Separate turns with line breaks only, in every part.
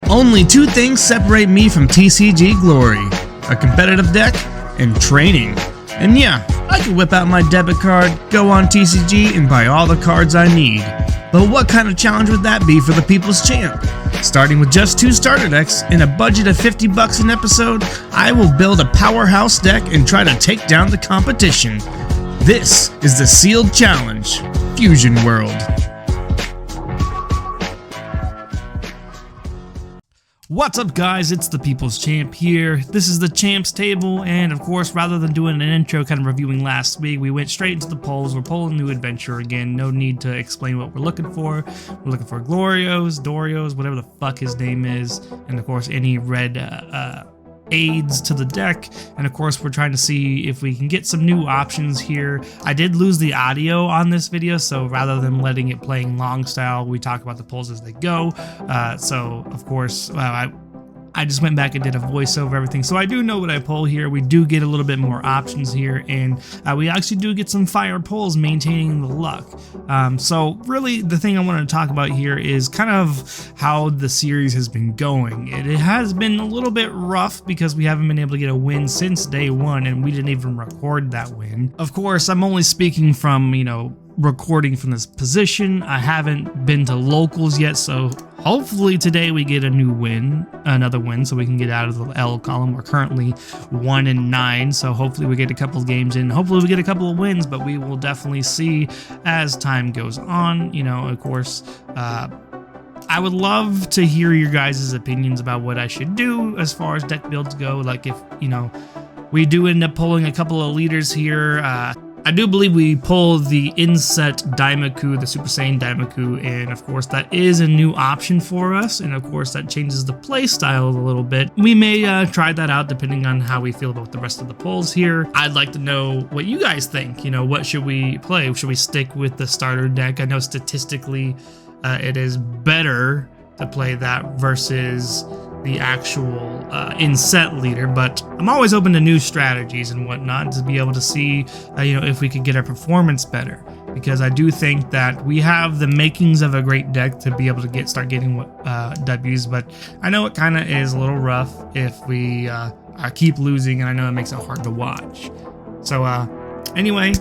Only two things separate me from TCG glory: a competitive deck and training. And yeah, I can whip out my debit card, go on TCG, and buy all the cards I need. But what kind of challenge would that be for the People's Champ? Starting with just 2 starter decks and a budget of $50 an episode, I will build a powerhouse deck and try to take down the competition. This is the Sealed Challenge, Fusion World. What's up, guys? It's the People's Champ here. This is the Champs Table, and of course, rather than doing an intro kind of reviewing last week, we went straight into the polls. We're polling New Adventure again. No need to explain what we're looking for. We're looking for Glorios, Dorios, whatever the fuck his name is, and of course, any red aids to the deck. And of course, we're trying to see if we can get some new options here. I did lose the audio on this video, so rather than letting it playing long style, we talk about the polls as they go. So of course, I just went back and did a voiceover everything, so I do know what I pull here. We do get a little bit more options here, and we actually do get some fire pulls, maintaining the luck. So really, the thing I wanted to talk about here is kind of how the series has been going. It has been a little bit rough because we haven't been able to get a win since day one, and we didn't even record that win. Of course, I'm only speaking from, recording from this position. I haven't been to locals yet, so hopefully today we get another win, so we can get out of the L column. We're currently 1-9, so hopefully we get a couple of games in. Hopefully we get a couple of wins, but we will definitely see as time goes on. Of course, I would love to hear your guys' opinions about what I should do as far as deck builds go. Like if, we do end up pulling a couple of leaders here. I do believe we pull the inset Daimaku, the Super Saiyan Daimaku, and of course that is a new option for us, and of course that changes the play style a little bit. We may try that out depending on how we feel about the rest of the pulls here. I'd like to know what you guys think. What should we play? Should we stick with the starter deck? I know statistically it is better to play that versus the actual in-set leader, but I'm always open to new strategies and whatnot to be able to see if we could get our performance better, because I do think that we have the makings of a great deck to be able to start getting W's, but I know it kind of is a little rough if we keep losing, and I know it makes it hard to watch. So anyway,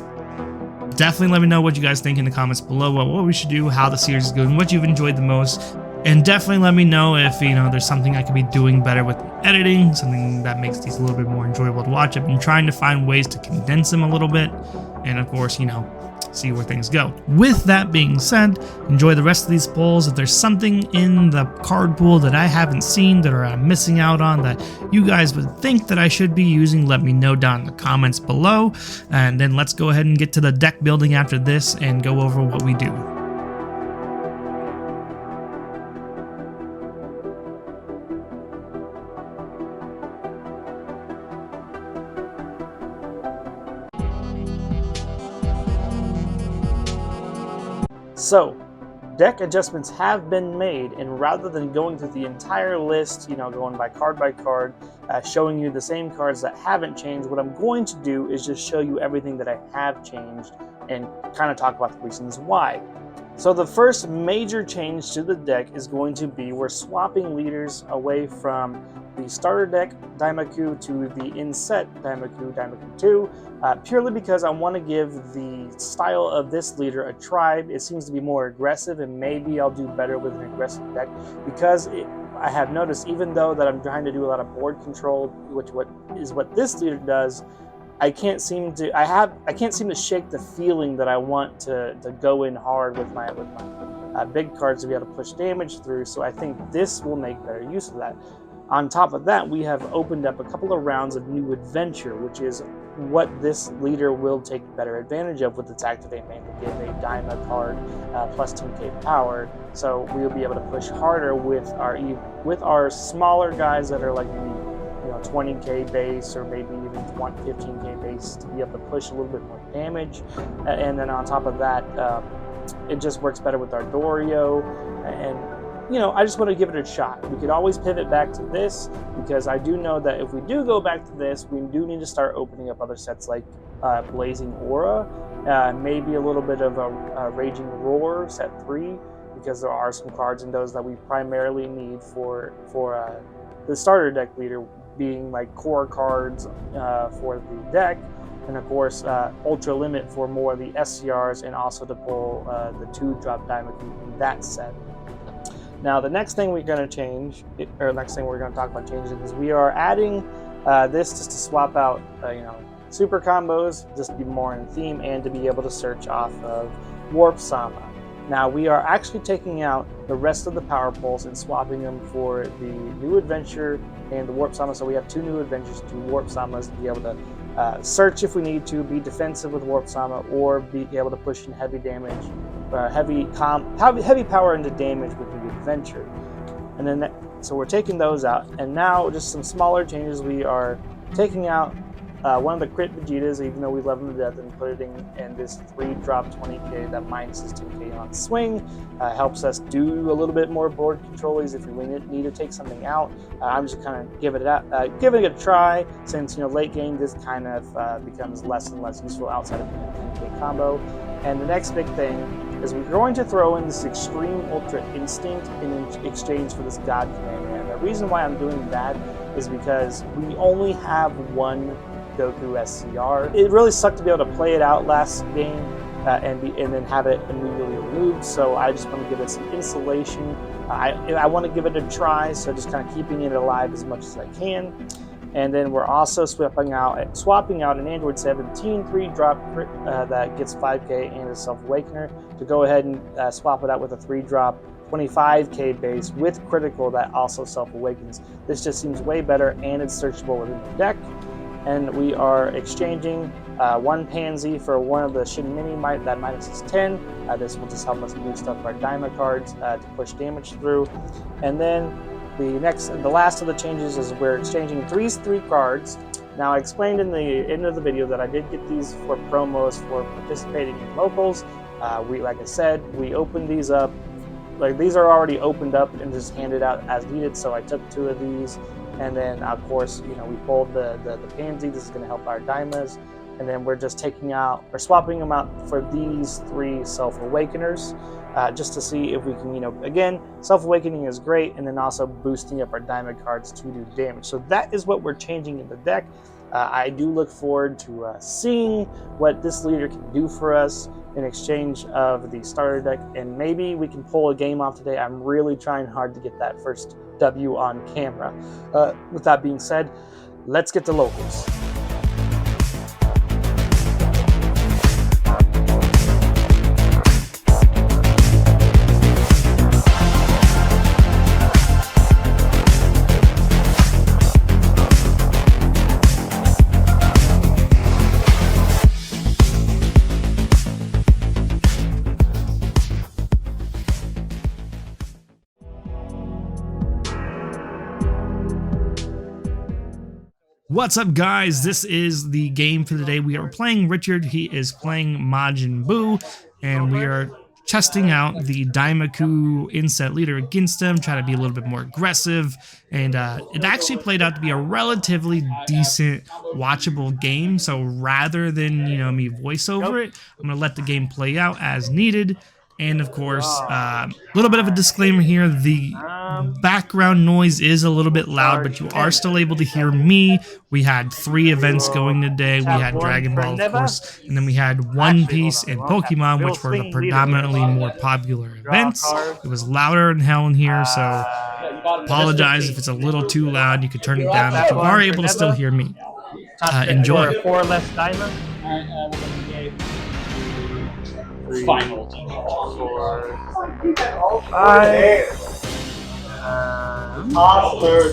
definitely let me know what you guys think in the comments below, what we should do, how the series is going, what you've enjoyed the most. And definitely let me know if, there's something I could be doing better with the editing, something that makes these a little bit more enjoyable to watch. I've been trying to find ways to condense them a little bit, and of course, see where things go. With that being said, enjoy the rest of these polls. If there's something in the card pool that I haven't seen that I'm missing out on that you guys would think that I should be using, let me know down in the comments below. And then let's go ahead and get to the deck building after this and go over what we do. So, deck adjustments have been made, and rather than going through the entire list, going by card, showing you the same cards that haven't changed, what I'm going to do is just show you everything that I have changed and kind of talk about the reasons why. So the first major change to the deck is going to be we're swapping leaders away from the starter deck Daimaku to the inset Daimaku 2, purely because I want to give the style of this leader a try. It seems to be more aggressive, and maybe I'll do better with an aggressive deck, because I have noticed, even though that I'm trying to do a lot of board control, which what this leader does, I can't seem to shake the feeling that I want to go in hard with my big cards to be able to push damage through. So I think this will make better use of that. On top of that, we have opened up a couple of rounds of New Adventure, which is what this leader will take better advantage of with its activate, mainly give a Daima card plus 10k power. So we'll be able to push harder with our smaller guys that are like maybe 20k base, or maybe even 15k base, to be able to push a little bit more damage. And then on top of that, it just works better with our Dorio, and I just want to give it a shot. We could always pivot back to this, because I do know that if we do go back to this, we do need to start opening up other sets like Blazing Aura, maybe a little bit of a Raging Roar, set 3,
because there are some cards in those that we primarily need for the starter deck leader, being like core cards for the deck, and of course Ultra Limit for more of the SCRs, and also to pull the 2-drop Diamond in that set. Now the next thing we're going to change, or next thing we're going to talk about changing, is we are adding this just to swap out super combos, just to be more in theme, and to be able to search off of Warp Sama. Now we are actually taking out the rest of the power poles and swapping them for the new adventure and the Warp Sama. So we have 2 new adventures, 2 Warp Samas, to be able to search if we need to, be defensive with Warp Sama, or be able to push in heavy damage, heavy power into damage with the adventure. And then so we're taking those out, and now just some smaller changes. We are taking out one of the crit Vegetas, even though we love him to death, and putting in this 3-drop 20k that minuses 2k on swing. Helps us do a little bit more board controls if we need to take something out. I'm just kind of giving it a try, since late game this kind of becomes less and less useful outside of the 10k combo. And the next big thing is we're going to throw in this Extreme Ultra Instinct in exchange for this God Command. And the reason why I'm doing that is because we only have one Goku SCR. It really sucked to be able to play it out last game and then have it immediately removed. So I just want to give it some insulation. I want to give it a try, so just kind of keeping it alive as much as I can. And then we're also swapping out an Android 17 3-drop that gets 5k and a Self-Awakener, to go ahead and swap it out with a 3-drop 25k base with critical that also Self-Awakens. This just seems way better, and it's searchable within the deck. And we are exchanging one Pansy for one of the Shin Mini that minuses 10. This will just help us boost up our Daima cards to push damage through. And then the last of the changes is we're exchanging 3 cards. Now, I explained in the end of the video that I did get these for promos for participating in locals. Like I said, we opened these up. Like, these are already opened up and just handed out as needed, so I took 2 of these. And then, of course, we pulled the Pansy. This is going to help our Daimas. And then we're just swapping them out for these 3 Self-Awakeners, just to see if we can, again, Self-Awakening is great, and then also boosting up our Diamond cards to do damage. So that is what we're changing in the deck. I do look forward to seeing what this leader can do for us in exchange of the starter deck, and maybe we can pull a game off today. I'm really trying hard to get that first W on camera. With that being said, let's get to locals.
What's up, guys? This is the game for the day. We are playing Richard. He is playing Majin Buu, and we are testing out the Daimaku inset leader against him, trying to be a little bit more aggressive. And it actually played out to be a relatively decent, watchable game. So rather than me voice over it, I'm gonna let the game play out as needed. And of course, a little bit of a disclaimer here, the background noise is a little bit loud, but you are still able to hear me. We had 3 events going today. We had Dragon Ball, of course, and then we had One Piece and Pokemon, which were the predominantly more popular events. It was louder than hell in here, so apologize if it's a little too loud. You could turn it down, but you are able to still hear me. Enjoy.
4 less Daima.
Final.
4, 5.
Third.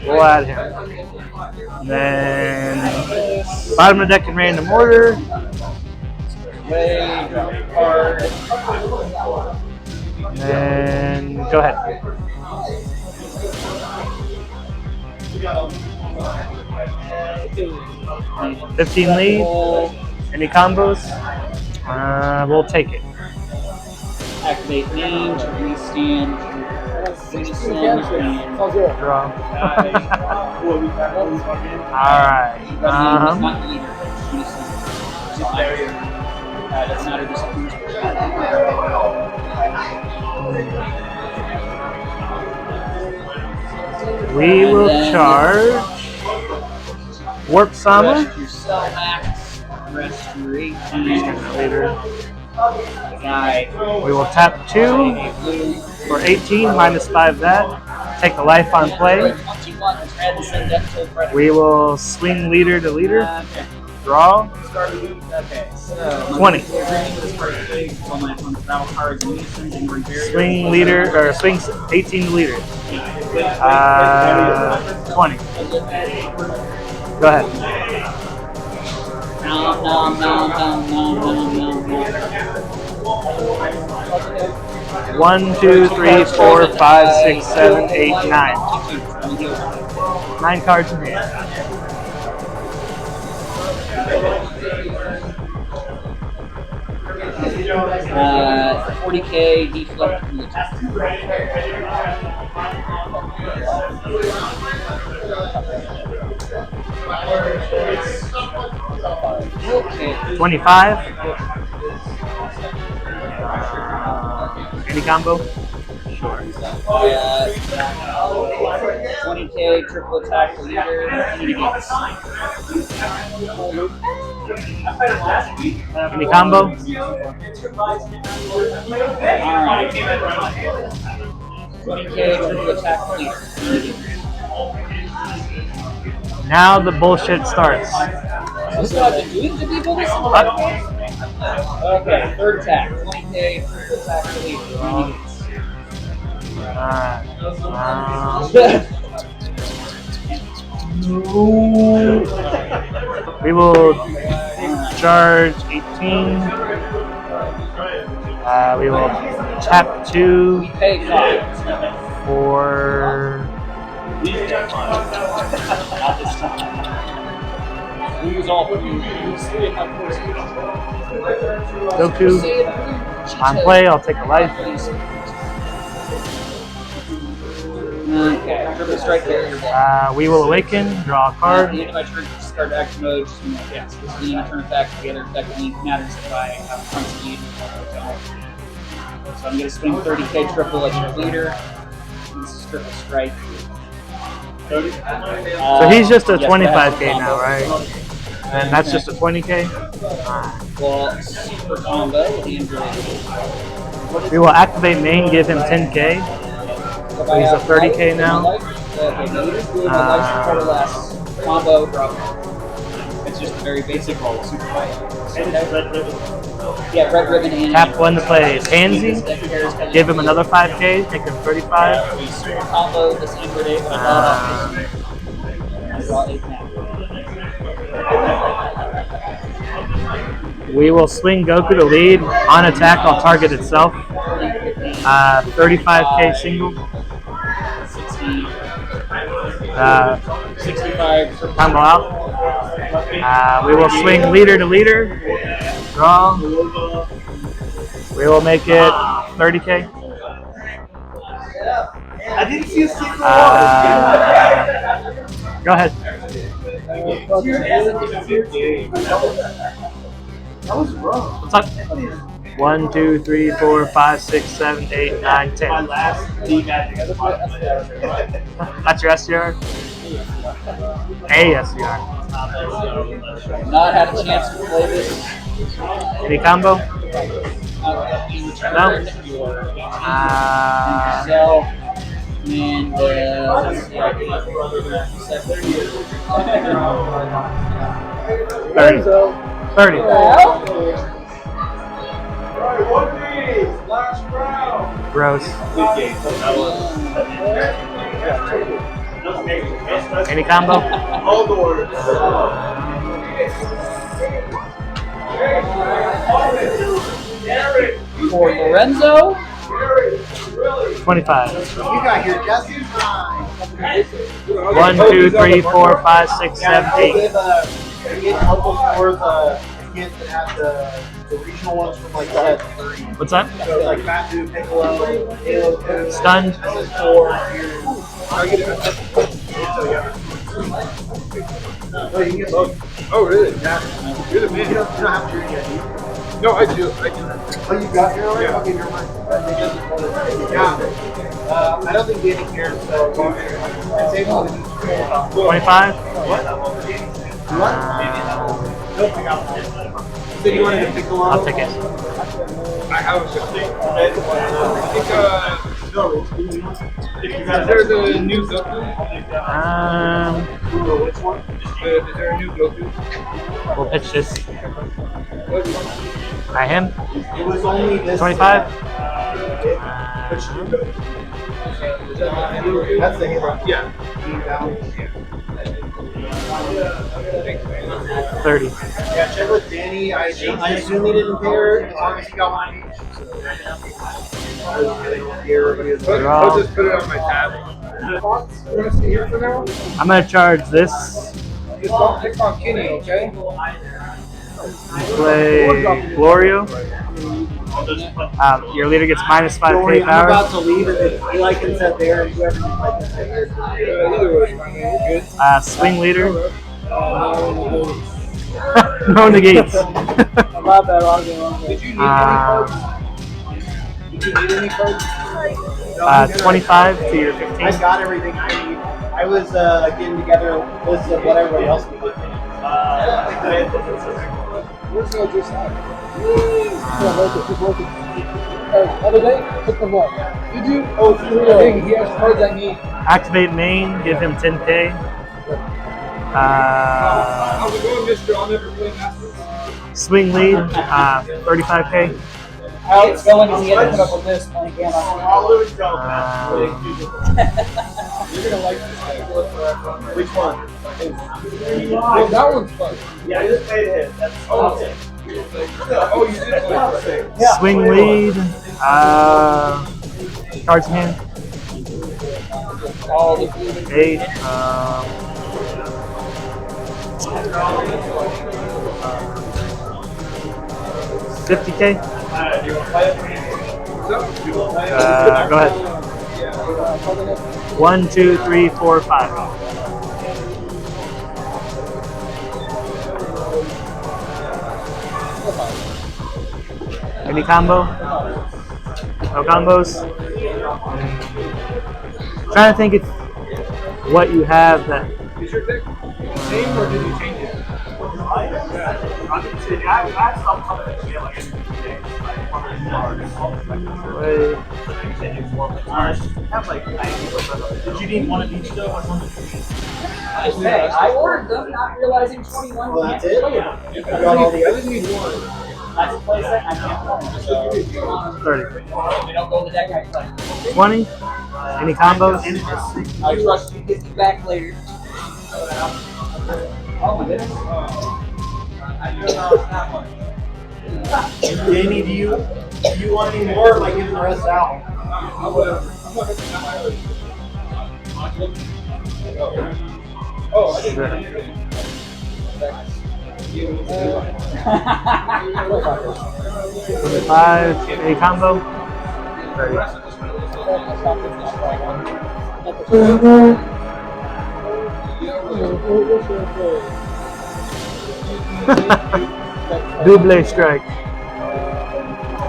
We'll add him. Then bottom of the deck in random order. And go ahead. 15 lead. Any combos? We'll take it.
Activate name to restand.
Draw. Alright.
Doesn't matter. Just
We will charge Warp Sama.
rest your cell max. Rest your 18.
Later.
Guy.
We will tap 2 for 18, minus 5 that. Take a life on play. We will swing leader to leader. Draw.
Okay, so
20. Swing leader, or swing 18 to leader. 20. Go ahead.
No.
1, 2, 3, 4, 5, 6, 7, 8, 9. 9 cards in hand.
Uh, 40k deflect from the top. Okay.
25. Any combo? Sure.
20k triple attack leader.
Any combo?
Alright. 20k triple attack leader.
Now the bullshit starts.
This is what I've been doing to people this Okay, third attack. 20k triple attack leader.
We will charge 18. We will tap 2
Pay 5.
for
Not this time. Lose all of you.
Goku. On play, I'll take a life.
Okay, triple strike there.
We will awaken, draw a
At
card.
the end of my turn, start action mode. Just, yes, this is the end of turn effect. The other effect only matters if I have front speed. So I'm going to swing 30k triple at your leader. This is triple strike.
So he's just a 25k now, right? And that's just a 20k.
Well, super combo with Android.
We will activate main, give him 10k. So he's a 30k now.
Combo drop. It's just a very basic roll. Super fight. Yeah, red ribbon and
Tap 1 to play Pansy. Give him another 5k, take him 35.
Super combo this Android 8, but I draw 8 now.
We will swing Goku to lead. On attack, I'll target itself. 35k single.
65 for
Combo out. We will swing leader to leader. Draw. We will make it 30k.
I didn't see a single
Go ahead.
That was wrong.
What's up? 1, 2, 3, 4, 5, 6, 7, 8, 9, 10.
My last D-Magic.
That's your SDR? A SDR.
not had a chance to play this.
Any combo? No.
Yourself and let's see,
30. 30. Gross. Any combo?
All the orders.
For Lorenzo,
25.
You got here just in time.
1, 2, 3, 4, 5, 6, 7, 8.
Get local stores a hint that have the regional ones from like that 30.
What's that?
So like Fat Dude, Piccolo, Halo,
Stunned.
This is for your targeted. So yeah. Oh, you can get both.
Oh, really? Yeah. You're the man.
You don't have to yet, do you?
No, I do.
Oh, you got your already?
Yeah.
Okay, never mind. Yeah. I don't think Danny cares, so save all the
25?
What? Nope, I got one. So you wanted to pick the one?
I'll take it.
I have a good thing. I think,
No,
is there the new Goku?
which one?
Is there a new Goku?
We'll pitch this.
What?
By him?
It was only this.
25?
That's the hero.
Yeah.
30.
Yeah, check with Danny. I assume he didn't pay her as long as he got one each.
I'll just put it on my tab. You want to stay here for now?
I'm gonna charge this.
Just don't pick on Kenny, okay?
Play Glorio. Your leader gets minus 5k
I'm
power.
about to leave and he like can sit there and whoever you like can sit here.
Either way, fine, man. You're good.
Swing leader. No negates.
About that argument.
Did you need any cards? Did you need any cards?
25 to your
I
15.
got everything I need. I was getting together a list of what everybody else needed.
Where's the just at? Keep working. Other day, took them what?
Did you? Oh, dang, he has cards I need.
Activate main, give him 10k.
How's it going, mister? I'll never play Masters.
Swing lead, 35k.
How it's going is he had to put up with this playing game.
You're gonna like this guy.
Which one?
Oh, that one's fun.
Yeah, I just paid it. That's
Oh, oh, you did play.
Yeah.
Swing lead, cards in hand.
All the
8. 50k. Go ahead. 1, 2, 3, 4, 5. Any combo? No combos? Trying to think it's what you have that.
Is your deck same or did you change it?
Did you need one of each though?
Hey, I ordered them, not realizing 21
Well, that's it?
can't play them.
I just need one.
That's a play set, I can't play them.
30.
They don't go to the deck I play.
20? Any combos?
I trust you to get me back later. Oh my goodness. I do know it's not much.
Danny, do you want any more? Or am I giving the rest out?
Oh, I didn't.
25. Any combo? 30. Double strike.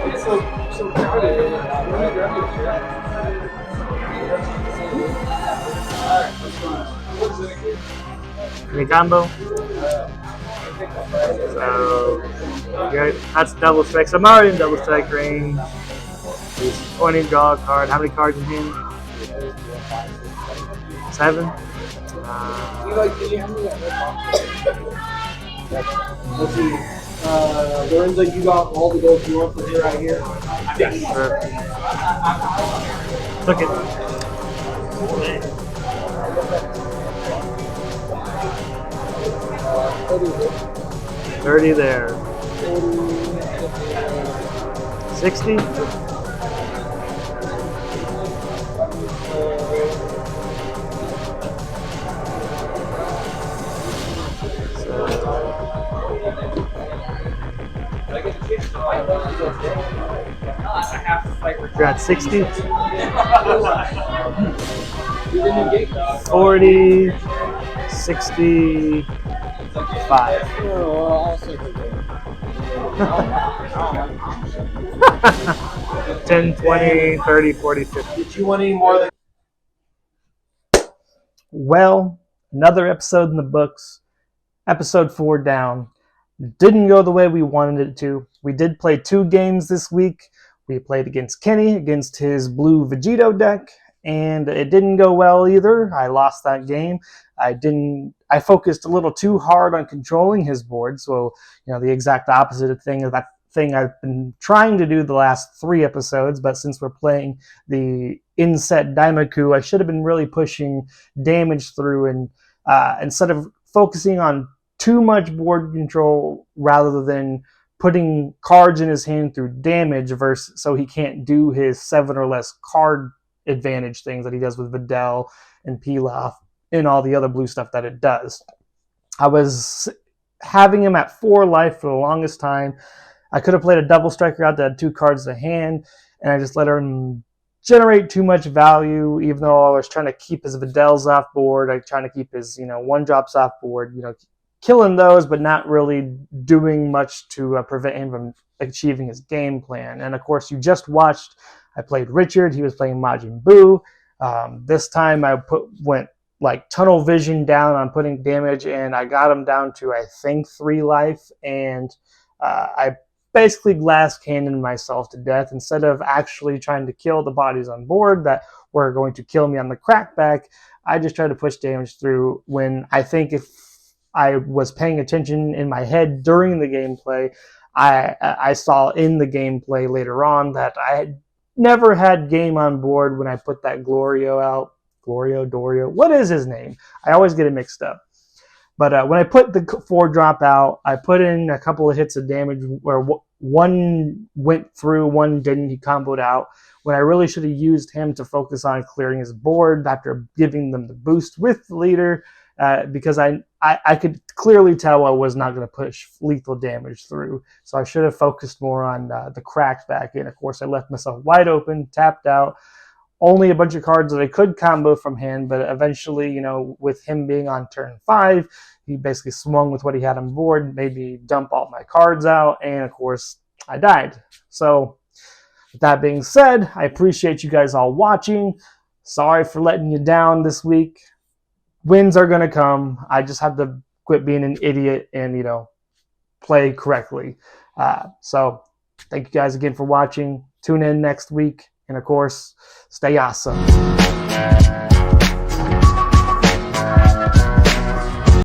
It's so crowded.
Any combo? So, yeah, that's double strike. So I'm already in double strike range. 20 draw a card. How many cards in hand? 7.
Let's see. Lorenzo, you got all the gold you want for here right here?
Yes.
Took it. $30 there. 60. You're at 60. 40, 60,
5.
Oh, I'll say
10, 20, 30, 40, 50.
Did you want any more than
Well, another episode in the books. Episode 4 down. Didn't go the way we wanted it to. We did play 2 games this week. We played against Kenny, against his blue Vegito deck, and it didn't go well either. I lost that game. I focused a little too hard on controlling his board, so the exact opposite of that thing I've been trying to do the last 3 episodes, but since we're playing the inset Daimaku, I should have been really pushing damage through, and instead of focusing on too much board control rather than putting cards in his hand through damage so he can't do his 7 or less card advantage things that he does with Videl and Pilaf and all the other blue stuff that it does. I was having him at 4 life for the longest time. I could have played a double striker out that had 2 cards in hand, and I just let him generate too much value, even though I was trying to keep his Videls off board. I was trying to keep his 1-drops off board, killing those, but not really doing much to prevent him from achieving his game plan. And of course, you just watched, I played Richard. He was playing Majin Buu. This time I went like tunnel vision down on putting damage, and I got him down to, I think, 3 life, and I basically glass cannon myself to death instead of actually trying to kill the bodies on board that were going to kill me on the crackback. I just tried to push damage through when I think if I was paying attention in my head during the gameplay, I saw in the gameplay later on that I had never had game on board when I put that Glorio out. Dorio, what is his name? I always get it mixed up. But when I put the 4-drop out, I put in a couple of hits of damage where one went through, one didn't. He comboed out. When I really should have used him to focus on clearing his board after giving them the boost with the leader, because I could clearly tell I was not going to push lethal damage through. So I should have focused more on the crackback. And of course, I left myself wide open, tapped out. Only a bunch of cards that I could combo from hand, but eventually, with him being on turn 5, he basically swung with what he had on board, made me dump all my cards out, and of course, I died. So, with that being said, I appreciate you guys all watching. Sorry for letting you down this week. Wins are going to come. I just have to quit being an idiot and, play correctly. So, thank you guys again for watching. Tune in next week. And of course, stay awesome.